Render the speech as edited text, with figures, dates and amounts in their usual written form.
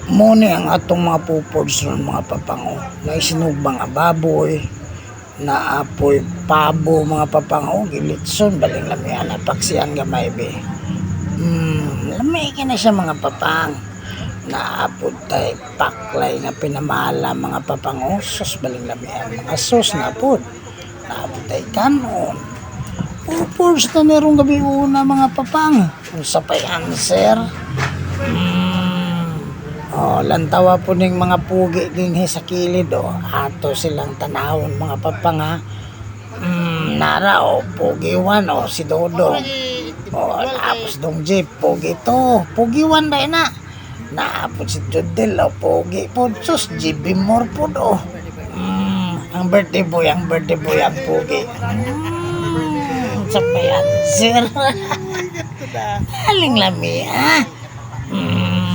Muni ang atong mga pupods ng mga papango. Na isinugbang baboy, na apoy pabo mga papango, gilitson, baling lamihan na paksiyan gamay be. Lami ka na siya mga papang. Naapod tay paklay nga pinamala mga papango, sus baling lamihan. Mga sus na apod. Naapod tay kanon. Pupods na merong gabi una mga papang. Usa pa'y answer. Lantawa po ning mga pugi din sa kilid ato silang tanawon mga papanga. Nara pugiwan si Dodo. Tapos dong jeep pugi to. Pugiwan dai na. Naapod si Jodel pugi po. Sus GB more po do. Ang birthday boy ang pugi. Sa payan sir. Aling lami